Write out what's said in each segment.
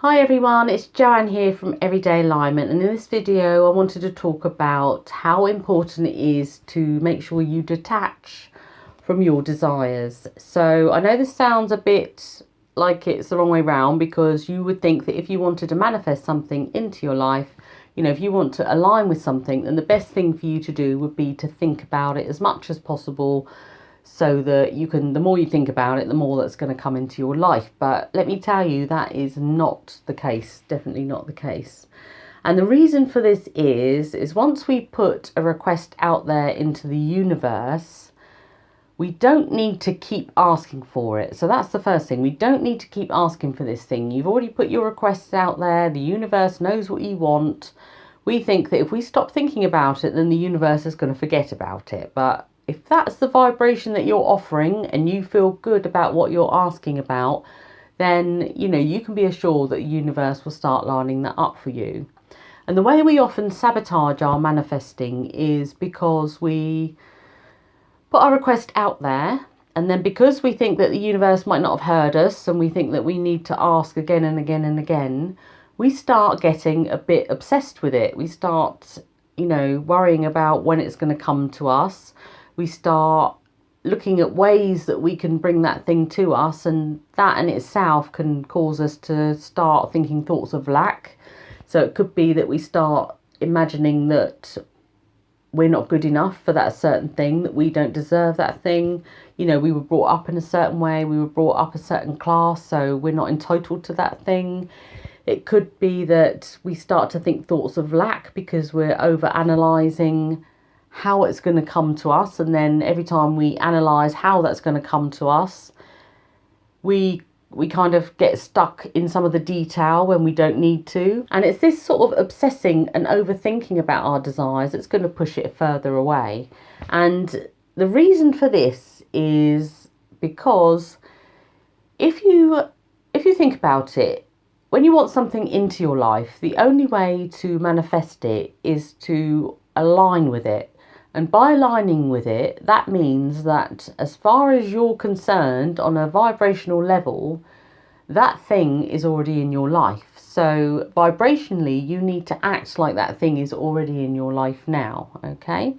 Hi everyone, it's Joanne here from Everyday Alignment, and in this video I wanted to talk about how important it is to make sure you detach from your desires. So I know this sounds a bit like it's the wrong way round, because you would think that if you wanted to manifest something into your life, if you want to align with something, then the best thing for you to do would be to think about it as much as possible, so that the more you think about it, the more that's going to come into your life. But let me tell you, that is not the case, definitely not the case. And the reason for this is once we put a request out there into the universe, we don't need to keep asking for it. So that's the first thing. We don't need to keep asking for this thing. You've already put your requests out there. The universe knows what you want. We think that if we stop thinking about it, then the universe is going to forget about it. But if that's the vibration that you're offering and you feel good about what you're asking about, then, you can be assured that the universe will start lining that up for you. And the way we often sabotage our manifesting is because we put our request out there, and then because we think that the universe might not have heard us, and we think that we need to ask again and again and again, we start getting a bit obsessed with it. We start, worrying about when it's going to come to us. We start looking at ways that we can bring that thing to us, and that in itself can cause us to start thinking thoughts of lack. So it could be that we start imagining that we're not good enough for that certain thing, that we don't deserve that thing. We were brought up in a certain way, we were brought up a certain class, so we're not entitled to that thing. It could be that we start to think thoughts of lack because we're over analysing how it's going to come to us, and then every time we analyse how that's going to come to us, we kind of get stuck in some of the detail when we don't need to. And it's this sort of obsessing and overthinking about our desires that's going to push it further away. And the reason for this is because if you think about it, when you want something into your life, the only way to manifest it is to align with it. And by aligning with it, that means that as far as you're concerned on a vibrational level, that thing is already in your life. So vibrationally, you need to act like that thing is already in your life now, okay?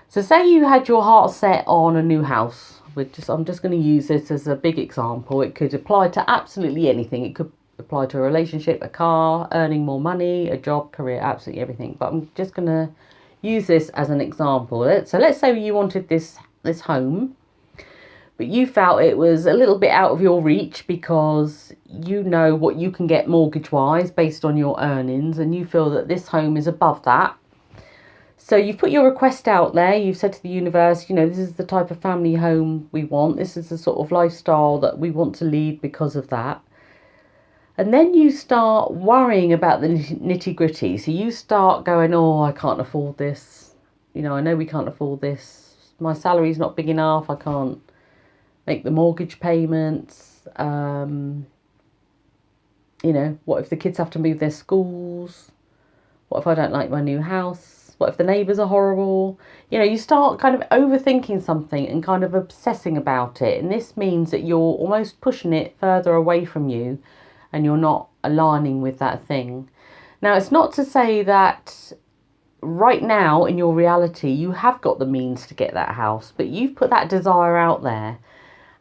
So say you had your heart set on a new house. I'm just going to use this as a big example. It could apply to absolutely anything. It could apply to a relationship, a car, earning more money, a job, career, absolutely everything. But I'm just going to use this as an example. So let's say you wanted this home, but you felt it was a little bit out of your reach because you know what you can get mortgage wise based on your earnings, and you feel that this home is above that. So you've put your request out there. You've said to the universe, this is the type of family home we want. This is the sort of lifestyle that we want to lead because of that. And then you start worrying about the nitty gritty. So you start going, oh, I can't afford this. I know we can't afford this. My salary's not big enough. I can't make the mortgage payments. What if the kids have to move their schools? What if I don't like my new house? What if the neighbours are horrible? You start kind of overthinking something and kind of obsessing about it. And this means that you're almost pushing it further away from you, and you're not aligning with that thing. Now, it's not to say that right now in your reality you have got the means to get that house, but you've put that desire out there.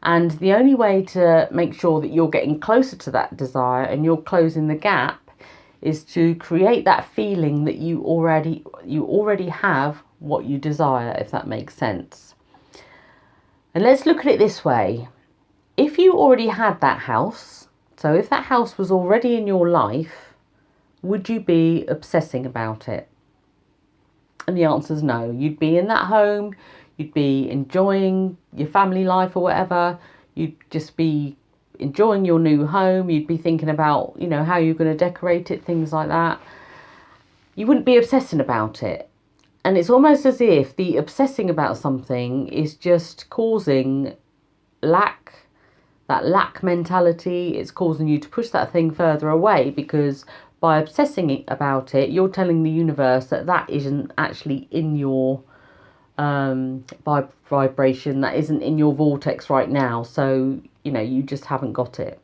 And the only way to make sure that you're getting closer to that desire and you're closing the gap is to create that feeling that you already have what you desire, if that makes sense. And let's look at it this way. If you already had that house, so if that house was already in your life, would you be obsessing about it? And the answer is no. You'd be in that home, you'd be enjoying your family life or whatever, you'd just be enjoying your new home, you'd be thinking about, how you're going to decorate it, things like that. You wouldn't be obsessing about it. And it's almost as if the obsessing about something is just causing that lack mentality. It's causing you to push that thing further away, because by obsessing about it, you're telling the universe that isn't actually in your vibration, that isn't in your vortex right now. So, you just haven't got it.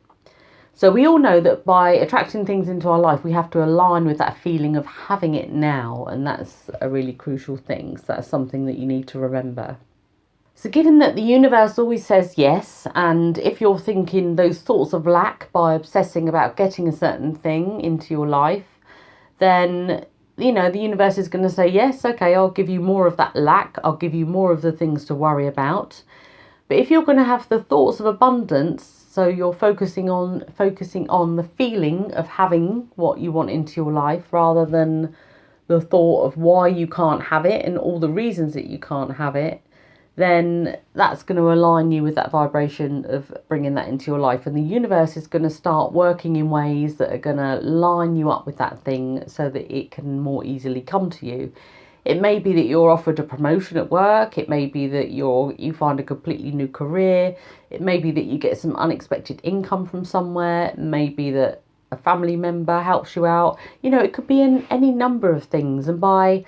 So we all know that by attracting things into our life, we have to align with that feeling of having it now. And that's a really crucial thing. So that's something that you need to remember. So given that the universe always says yes, and if you're thinking those thoughts of lack by obsessing about getting a certain thing into your life, then, you know, the universe is going to say, yes, okay, I'll give you more of that lack. I'll give you more of the things to worry about. But if you're going to have the thoughts of abundance, so you're focusing on the feeling of having what you want into your life rather than the thought of why you can't have it and all the reasons that you can't have it, then that's going to align you with that vibration of bringing that into your life. And the universe is going to start working in ways that are going to line you up with that thing so that it can more easily come to you. It may be that you're offered a promotion at work. It may be that you find a completely new career. It may be that you get some unexpected income from somewhere. It may be that a family member helps you out. You know, it could be in any number of things. And by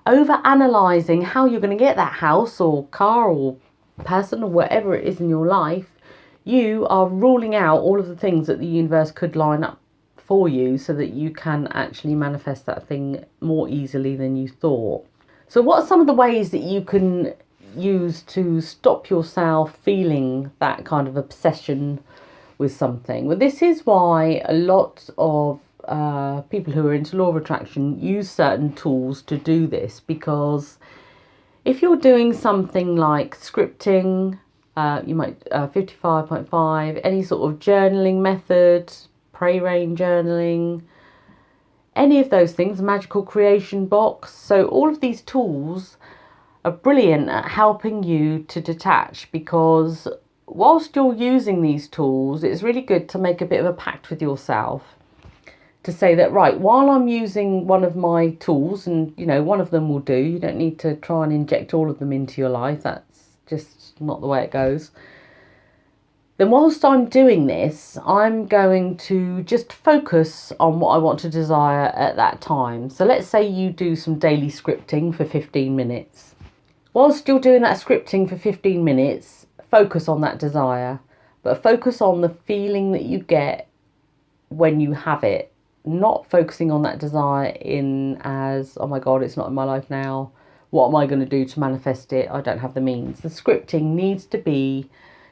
over-analysing how you're going to get that house or car or person or whatever it is in your life, you are ruling out all of the things that the universe could line up for you so that you can actually manifest that thing more easily than you thought. So what are some of the ways that you can use to stop yourself feeling that kind of obsession with something? Well, this is why a lot of people who are into law of attraction use certain tools to do this, because if you're doing something like scripting, you might 55.5, any sort of journaling method, pray rain journaling, any of those things, magical creation box. So all of these tools are brilliant at helping you to detach, because whilst you're using these tools, it's really good to make a bit of a pact with yourself to say that, right, while I'm using one of my tools, and, you know, one of them will do, you don't need to try and inject all of them into your life. That's just not the way it goes. Then whilst I'm doing this, I'm going to just focus on what I want to desire at that time. So let's say you do some daily scripting for 15 minutes. Whilst you're doing that scripting for 15 minutes, focus on that desire, but focus on the feeling that you get when you have it. Not focusing on that desire in as, oh my God, it's not in my life now. What am I going to do to manifest it? I don't have the means. The scripting needs to be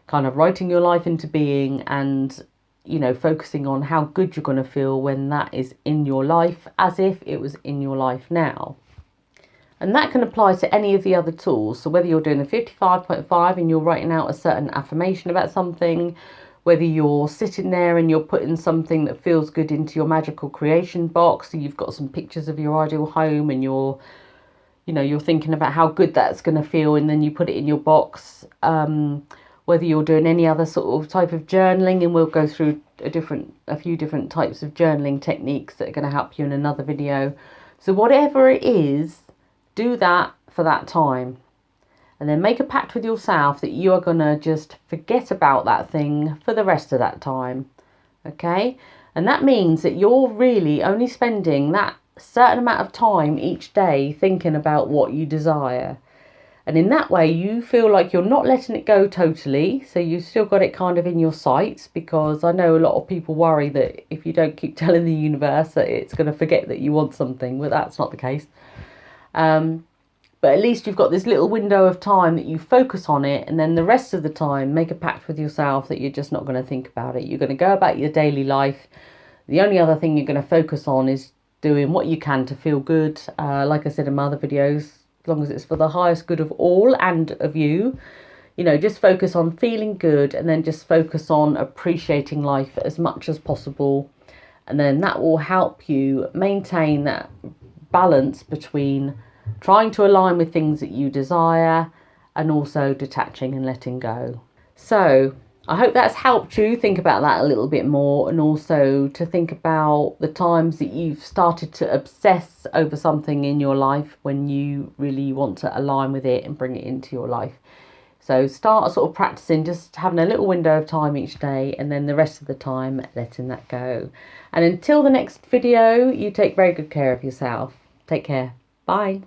kind of writing your life into being and, you know, focusing on how good you're going to feel when that is in your life, as if it was in your life now. And that can apply to any of the other tools. So whether you're doing a 55.5 and you're writing out a certain affirmation about something, whether you're sitting there and you're putting something that feels good into your magical creation box, so you've got some pictures of your ideal home and you're thinking about how good that's going to feel, and then you put it in your box. Whether you're doing any other sort of type of journaling, and we'll go through a few different types of journaling techniques that are going to help you in another video. So whatever it is, do that for that time. And then make a pact with yourself that you are going to just forget about that thing for the rest of that time. Okay? And that means that you're really only spending that certain amount of time each day thinking about what you desire. And in that way, you feel like you're not letting it go totally. So you've still got it kind of in your sights, because I know a lot of people worry that if you don't keep telling the universe that it's going to forget that you want something. Well, that's not the case. But at least you've got this little window of time that you focus on it, and then the rest of the time make a pact with yourself that you're just not going to think about it. You're going to go about your daily life. The only other thing you're going to focus on is doing what you can to feel good. Like I said in my other videos, as long as it's for the highest good of all and of you, you know, just focus on feeling good, and then just focus on appreciating life as much as possible. And then that will help you maintain that balance between trying to align with things that you desire and also detaching and letting go. So I hope that's helped you think about that a little bit more, and also to think about the times that you've started to obsess over something in your life when you really want to align with it and bring it into your life. So start sort of practicing, just having a little window of time each day, and then the rest of the time letting that go. And until the next video, you take very good care of yourself. Take care. Bye.